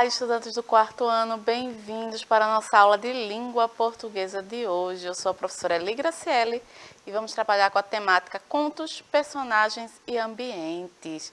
estudantes do quarto ano, bem-vindos para a nossa aula de língua portuguesa de hoje. Eu sou a professora Eli Graciele e vamos trabalhar com a temática contos, personagens e ambientes.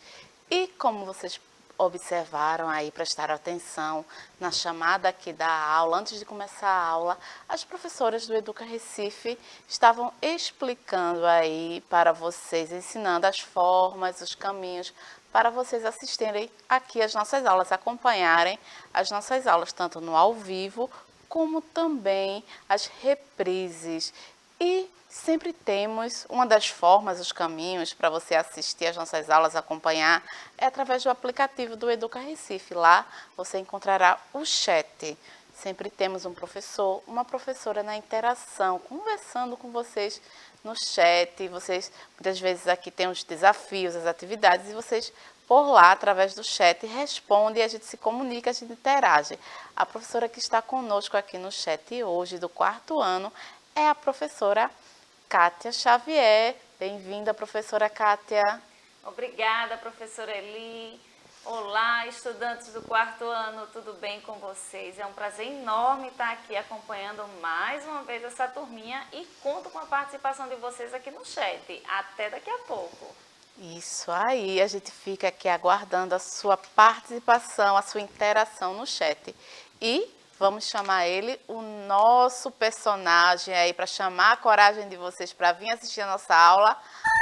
E como vocês observaram aí, prestaram atenção na chamada aqui da aula, antes de começar a aula, as professoras do Educa Recife estavam explicando aí para vocês, ensinando as formas, os caminhos, para vocês assistirem aqui as nossas aulas, acompanharem as nossas aulas, tanto no ao vivo, como também as reprises. E sempre temos uma das formas, os caminhos para você assistir as nossas aulas, acompanhar, é através do aplicativo do Educa Recife. Lá você encontrará o chat. Sempre temos um professor, uma professora na interação, conversando com vocês no chat. Vocês, muitas vezes, aqui tem os desafios, as atividades, e vocês, por lá, através do chat, respondem, a gente se comunica, a gente interage. A professora que está conosco aqui no chat hoje, do quarto ano, é a professora Kátia Xavier. Bem-vinda, professora Kátia. Obrigada, professora Eli. Olá, estudantes do quarto ano, tudo bem com vocês? É um prazer enorme estar aqui acompanhando mais uma vez essa turminha e conto com a participação de vocês aqui no chat. Até daqui a pouco. Isso aí, a gente fica aqui aguardando a sua participação, a sua interação no chat. E vamos chamar ele, o nosso personagem aí, para chamar a coragem de vocês para vir assistir a nossa aula.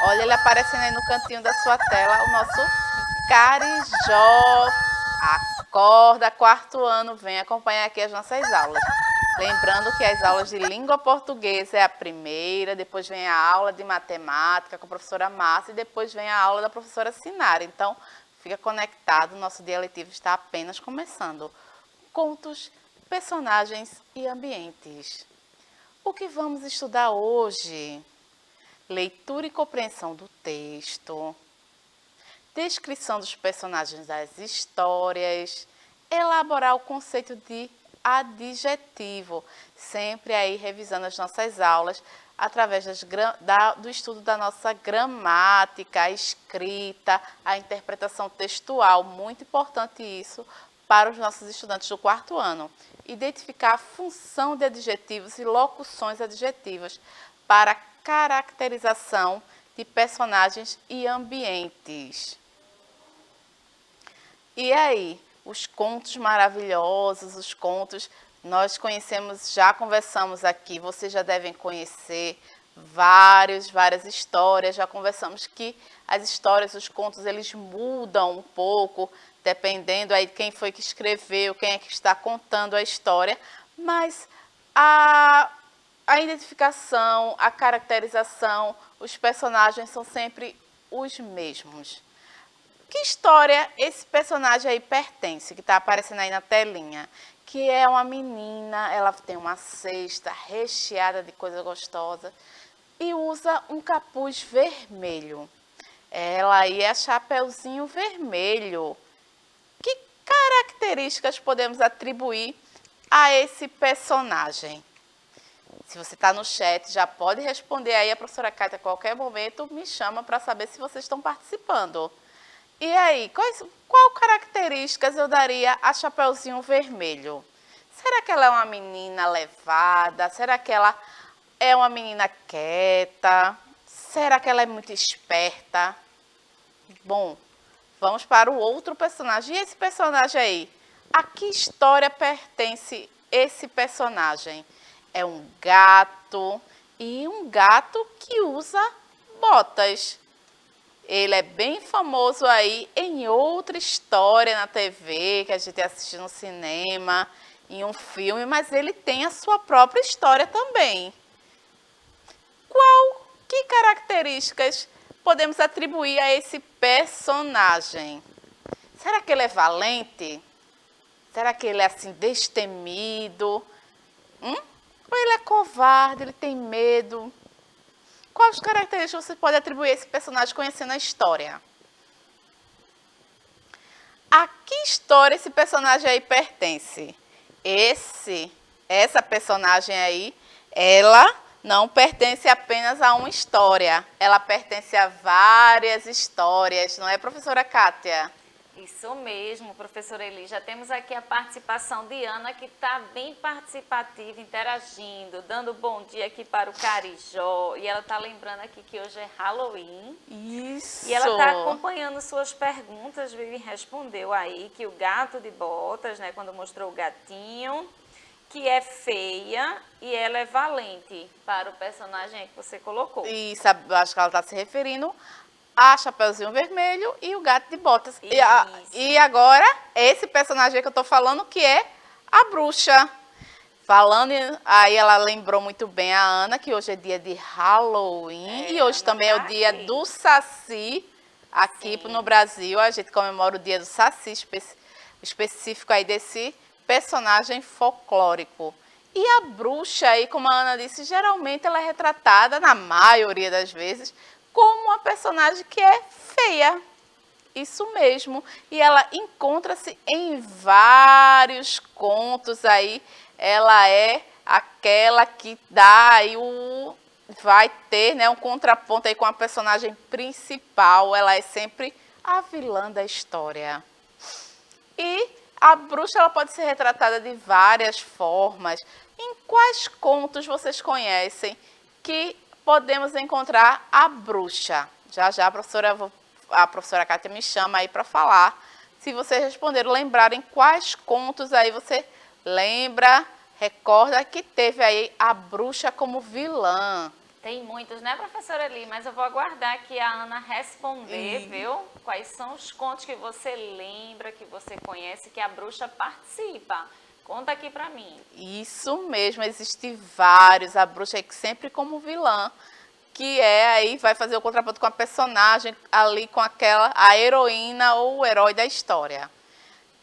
Olha ele aparecendo aí no cantinho da sua tela, o nosso Carijó. Acorda, quarto ano, vem acompanhar aqui as nossas aulas. Lembrando que as aulas de língua portuguesa é a primeira, depois vem a aula de matemática com a professora Márcia e depois vem a aula da professora Sinara. Então, fica conectado, nosso dia letivo está apenas começando. Contos, personagens e ambientes. O que vamos estudar hoje? Leitura e compreensão do texto, descrição dos personagens das histórias, elaborar o conceito de adjetivo, sempre aí revisando as nossas aulas através do estudo da nossa gramática, a escrita, a interpretação textual, muito importante isso para os nossos estudantes do quarto ano. Identificar a função de adjetivos e locuções adjetivas para caracterização de personagens e ambientes. E aí, os contos maravilhosos, os contos, nós conhecemos, já conversamos aqui, vocês já devem conhecer várias histórias, já conversamos que as histórias, os contos, eles mudam um pouco, dependendo aí de quem foi que escreveu, quem é que está contando a história, mas a identificação, a caracterização, os personagens são sempre os mesmos. Que história esse personagem aí pertence, que está aparecendo aí na telinha? Que é uma menina, ela tem uma cesta recheada de coisa gostosa e usa um capuz vermelho. Ela aí é Chapeuzinho Vermelho. Que características podemos atribuir a esse personagem? Se você está no chat, já pode responder aí, a professora Kátia a qualquer momento me chama para saber se vocês estão participando. E aí, qual características eu daria a Chapeuzinho Vermelho? Será que ela é uma menina levada? Será que ela é uma menina quieta? Será que ela é muito esperta? Bom, vamos para o outro personagem. E esse personagem aí? A que história pertence esse personagem? É um gato, e um gato que usa botas. Ele é bem famoso aí em outra história na TV, que a gente assiste no cinema, em um filme, mas ele tem a sua própria história também. Que características podemos atribuir a esse personagem? Será que ele é valente? Será que ele é assim destemido? Ou ele é covarde, ele tem medo? Quais características você pode atribuir a esse personagem conhecendo a história? A que história esse personagem aí pertence? Essa personagem aí, ela não pertence apenas a uma história. Ela pertence a várias histórias, não é, professora Kátia? Isso mesmo, professora Eli. Já temos aqui a participação de Ana, que está bem participativa, interagindo, dando bom dia aqui para o Carijó. E ela está lembrando aqui que hoje é Halloween. Isso! E ela está acompanhando suas perguntas, viu, e respondeu aí que o gato de botas, né, quando mostrou o gatinho, que é feia e ela é valente para o personagem que você colocou. E sabe, acho que ela está se referindo a Chapeuzinho Vermelho e o Gato de Botas. E agora, esse personagem que eu estou falando, que é a bruxa. Aí ela lembrou muito bem a Ana, que hoje é dia de Halloween. E hoje também é o dia do Saci. Aqui no Brasil, a gente comemora o dia do Saci, específico aí desse personagem folclórico. E a bruxa aí, como a Ana disse, geralmente ela é retratada, na maioria das vezes, como uma personagem que é feia. Isso mesmo. E ela encontra-se em vários contos aí. Ela é aquela que dá aí vai ter, né, um contraponto aí com a personagem principal. Ela é sempre a vilã da história. E a bruxa ela pode ser retratada de várias formas. Em quais contos vocês conhecem que podemos encontrar a bruxa? Já a professora Kátia me chama aí para falar. Se vocês responderam, lembrarem quais contos aí você lembra, recorda que teve aí a bruxa como vilã. Tem muitos, né, professora Eli? Mas eu vou aguardar que a Ana responder, viu? Quais são os contos que você lembra, que você conhece, que a bruxa participa. Conta aqui pra mim. Isso mesmo, existem vários. A bruxa aí que sempre como vilã, que aí vai fazer o contraponto com a personagem ali, com a heroína ou o herói da história.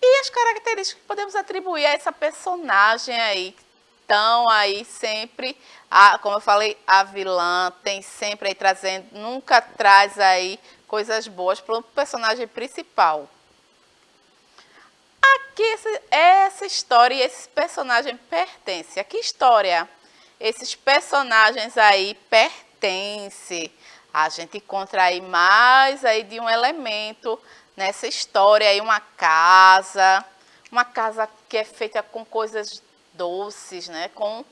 E as características que podemos atribuir a essa personagem aí, estão aí sempre, como eu falei, a vilã tem sempre aí trazendo, nunca traz aí coisas boas para o personagem principal. Aqui essa história e esse personagem pertencem. A que história esses personagens aí pertencem? A gente encontra aí mais aí de um elemento nessa história aí, uma casa que é feita com coisas doces, né? Com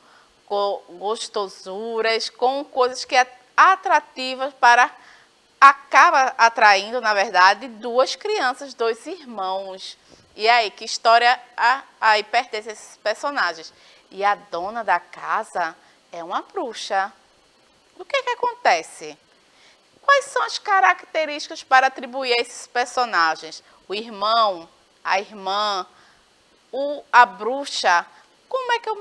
gostosuras, com coisas que é atrativas acaba atraindo, na verdade, duas crianças, dois irmãos. E aí, que história aí pertence a esses personagens? E a dona da casa é uma bruxa. O que acontece? Quais são as características para atribuir a esses personagens? O irmão, a irmã, a bruxa. Como é que eu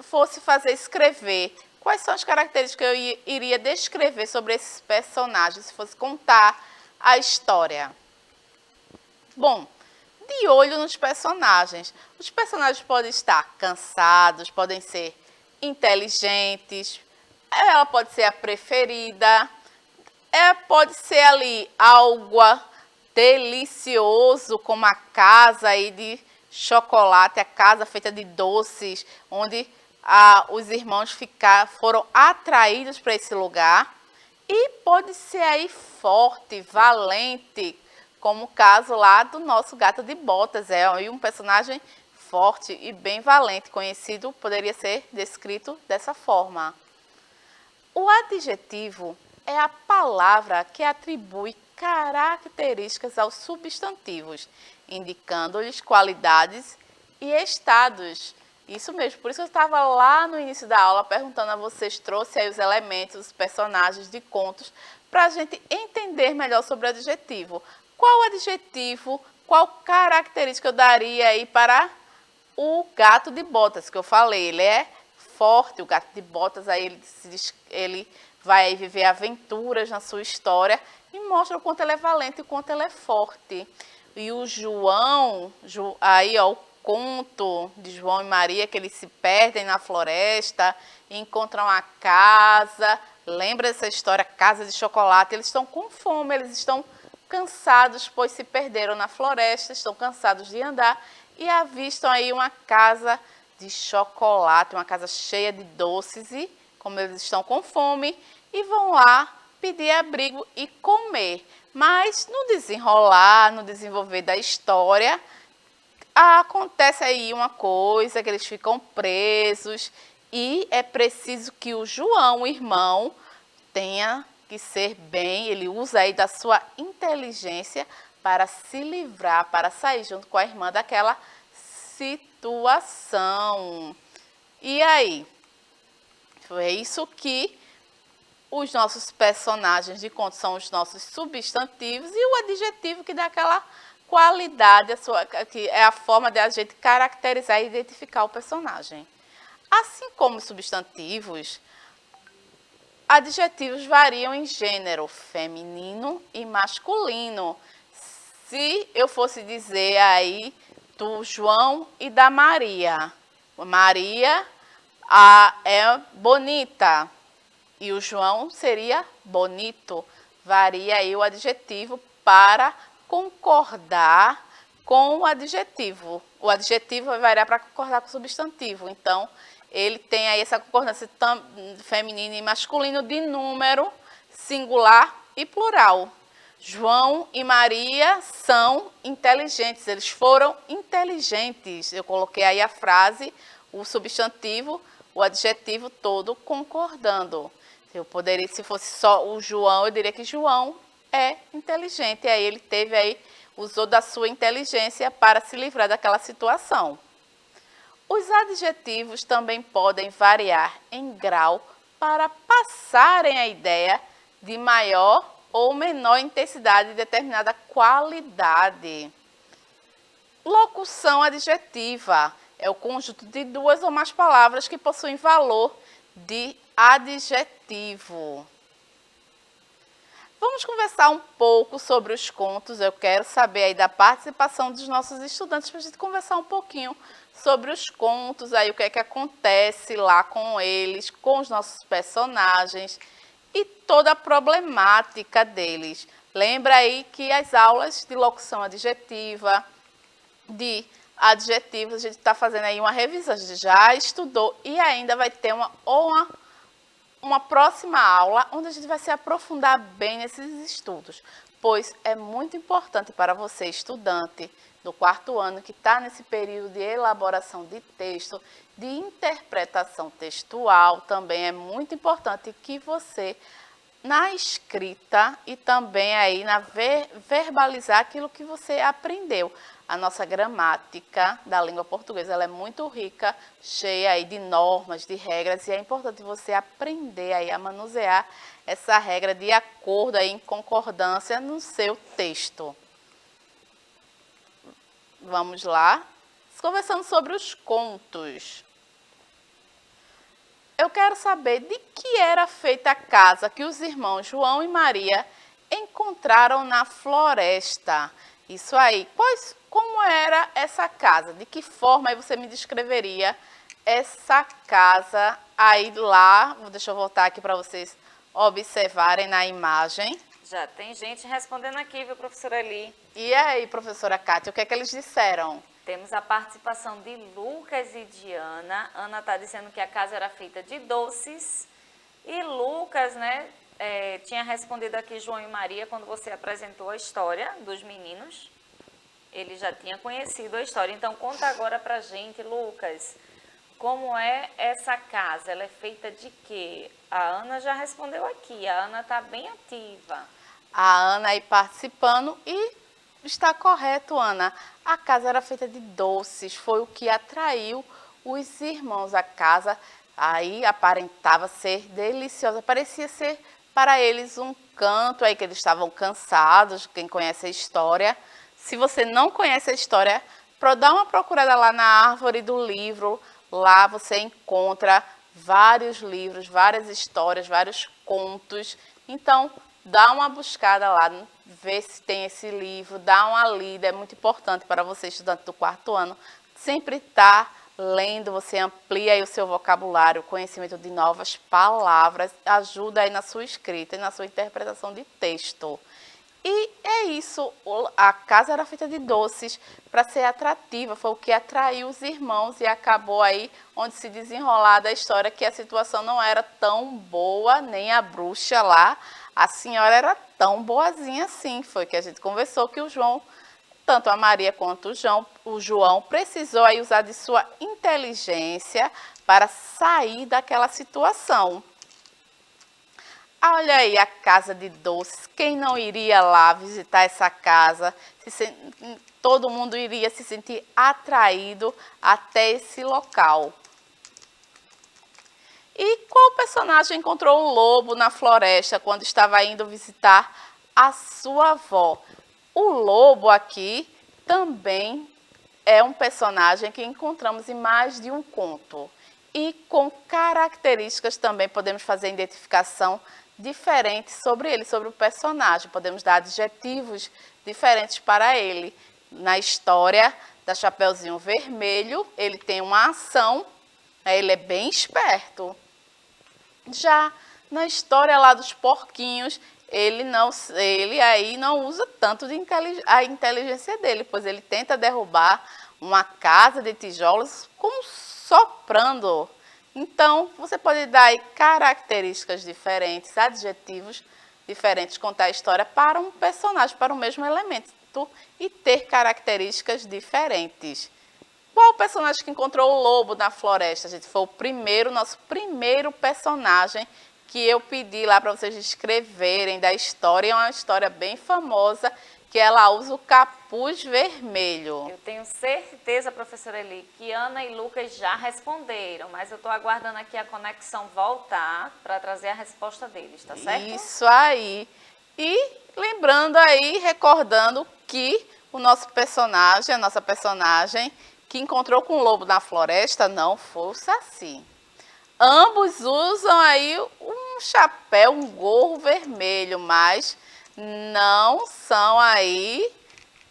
fosse escrever? Quais são as características que eu iria descrever sobre esses personagens, se fosse contar a história? Bom, de olho nos personagens. Os personagens podem estar cansados, podem ser inteligentes, ela pode ser a preferida, pode ser ali algo delicioso, como a casa aí de chocolate, a casa feita de doces, onde os irmãos foram atraídos para esse lugar. E pode ser aí forte, valente, como o caso lá do nosso Gato de Botas. É um personagem forte e bem valente, conhecido, poderia ser descrito dessa forma. O adjetivo é a palavra que atribui características aos substantivos, indicando-lhes qualidades e estados. Isso mesmo, por isso eu estava lá no início da aula perguntando a vocês, trouxe aí os elementos, os personagens de contos, para a gente entender melhor sobre o adjetivo. Qual adjetivo, qual característica eu daria aí para o Gato de Botas, que eu falei? Ele é forte, o Gato de Botas, aí ele vai viver aventuras na sua história e mostra o quanto ele é valente e o quanto ele é forte. E o João, aí ó, o conto de João e Maria, que eles se perdem na floresta, encontram a casa, lembra dessa história, casa de chocolate, eles estão com fome, eles estão cansados, pois se perderam na floresta, estão cansados de andar e avistam aí uma casa de chocolate, uma casa cheia de doces e, como eles estão com fome, e vão lá pedir abrigo e comer. Mas no desenrolar, no desenvolver da história, acontece aí uma coisa, que eles ficam presos e é preciso que o João, o irmão, tenha que ser bem, ele usa aí da sua inteligência para se livrar, para sair junto com a irmã daquela situação. E aí? Foi isso que os nossos personagens de conto são os nossos substantivos e o adjetivo que dá aquela qualidade, que é a forma de a gente caracterizar e identificar o personagem. Assim como os substantivos, adjetivos variam em gênero, feminino e masculino. Se eu fosse dizer aí do João e da Maria, Maria é bonita e o João seria bonito. Varia aí o adjetivo para concordar com o adjetivo. O adjetivo vai variar para concordar com o substantivo. Então, ele tem aí essa concordância feminino e masculino de número, singular e plural. João e Maria são inteligentes, eles foram inteligentes. Eu coloquei aí a frase, o substantivo, o adjetivo todo concordando. Eu poderia, se fosse só o João, eu diria que João é inteligente. E aí ele teve aí, usou da sua inteligência para se livrar daquela situação. Os adjetivos também podem variar em grau para passarem a ideia de maior ou menor intensidade de determinada qualidade. Locução adjetiva é o conjunto de duas ou mais palavras que possuem valor de adjetivo. Vamos conversar um pouco sobre os contos. Eu quero saber aí da participação dos nossos estudantes para a gente conversar um pouquinho sobre os contos, aí o que é que acontece lá com eles, com os nossos personagens e toda a problemática deles. Lembra aí que as aulas de locução adjetiva, de adjetivos, a gente está fazendo aí uma revisão, a gente já estudou e ainda vai ter uma próxima aula onde a gente vai se aprofundar bem nesses estudos, pois é muito importante para você, estudante do quarto ano, que está nesse período de elaboração de texto, de interpretação textual, também é muito importante que você, na escrita e também aí na verbalizar aquilo que você aprendeu. A nossa gramática da língua portuguesa, ela é muito rica, cheia aí de normas, de regras, e é importante você aprender aí a manusear essa regra de acordo aí, em concordância no seu texto. Vamos lá? Conversando sobre os contos. Eu quero saber de que era feita a casa que os irmãos João e Maria encontraram na floresta. Isso aí. Como era essa casa? De que forma aí você me descreveria essa casa aí lá? Deixa eu voltar aqui para vocês observarem na imagem. Já tem gente respondendo aqui, viu, professora Eli? E aí, professora Kátia, o que é que eles disseram? Temos a participação de Lucas e de Ana. Ana está dizendo que a casa era feita de doces. E Lucas, né, tinha respondido aqui João e Maria quando você apresentou a história dos meninos. Ele já tinha conhecido a história. Então, conta agora pra gente, Lucas, como é essa casa? Ela é feita de quê? A Ana já respondeu aqui. A Ana está bem ativa. A Ana aí participando e está correto, Ana. A casa era feita de doces, foi o que atraiu os irmãos. A casa aí aparentava ser deliciosa, parecia ser para eles um canto aí que eles estavam cansados, quem conhece a história. Se você não conhece a história, dá uma procurada lá na árvore do livro, lá você encontra vários livros, várias histórias, vários contos. Então, dá uma buscada lá, vê se tem esse livro, dá uma lida, é muito importante para você, estudante do quarto ano, sempre estar lendo, você amplia aí o seu vocabulário, o conhecimento de novas palavras, ajuda aí na sua escrita e na sua interpretação de texto. E é isso, a casa era feita de doces para ser atrativa, foi o que atraiu os irmãos e acabou aí onde se desenrolar da história que a situação não era tão boa, nem a bruxa lá, a senhora era tão boazinha assim. Foi que a gente conversou que o João, tanto a Maria quanto o João precisou aí usar de sua inteligência para sair daquela situação. Olha aí a casa de doces, quem não iria lá visitar essa casa? Todo mundo iria se sentir atraído até esse local. E qual personagem encontrou o lobo na floresta quando estava indo visitar a sua avó? O lobo aqui também é um personagem que encontramos em mais de um conto. E com características também podemos fazer identificação diferentes sobre ele, sobre o personagem. Podemos dar adjetivos diferentes para ele. Na história da Chapeuzinho Vermelho, ele tem uma ação, ele é bem esperto. Já na história lá dos porquinhos, ele aí não usa tanto a inteligência dele, pois ele tenta derrubar uma casa de tijolos soprando. Então, você pode dar aí características diferentes, adjetivos diferentes, contar a história para um personagem, para o mesmo elemento e ter características diferentes. Qual o personagem que encontrou o lobo na floresta, gente? Foi nosso primeiro personagem que eu pedi lá para vocês escreverem da história. É uma história bem famosa, que ela usa o capuz vermelho. Eu tenho certeza, professora Eli, que Ana e Lucas já responderam, mas eu estou aguardando aqui a conexão voltar para trazer a resposta deles, tá certo? Isso aí. E lembrando aí, recordando que o nosso personagem, a nossa personagem que encontrou com o lobo na floresta não foi o Saci. Ambos usam aí um chapéu, um gorro vermelho, mas não são aí,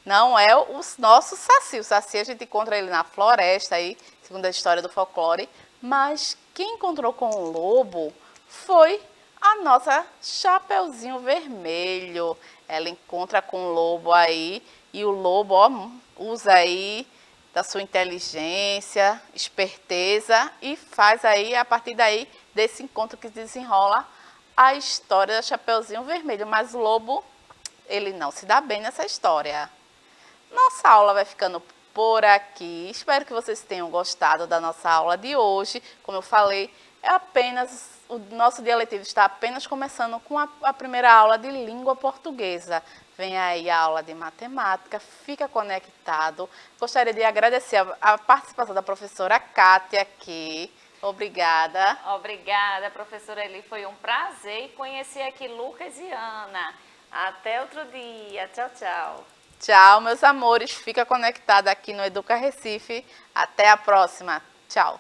não é o nosso Saci. O Saci a gente encontra ele na floresta aí, segundo a história do folclore, mas quem encontrou com o lobo foi a nossa Chapeuzinho Vermelho. Ela encontra com o lobo aí e o lobo, ó, usa aí da sua inteligência, esperteza e faz aí, a partir daí, desse encontro que desenrola a história da Chapeuzinho Vermelho. Mas o lobo, ele não se dá bem nessa história. Nossa aula vai ficando por aqui. Espero que vocês tenham gostado da nossa aula de hoje. Como eu falei, o nosso dia letivo está apenas começando com a primeira aula de língua portuguesa. Vem aí a aula de matemática, fica conectado. Gostaria de agradecer a participação da professora Kátia aqui. Obrigada. Obrigada, professora Eli. Foi um prazer conhecer aqui Lucas e Ana. Até outro dia. Tchau, tchau. Tchau, meus amores. Fica conectado aqui no Educa Recife. Até a próxima. Tchau.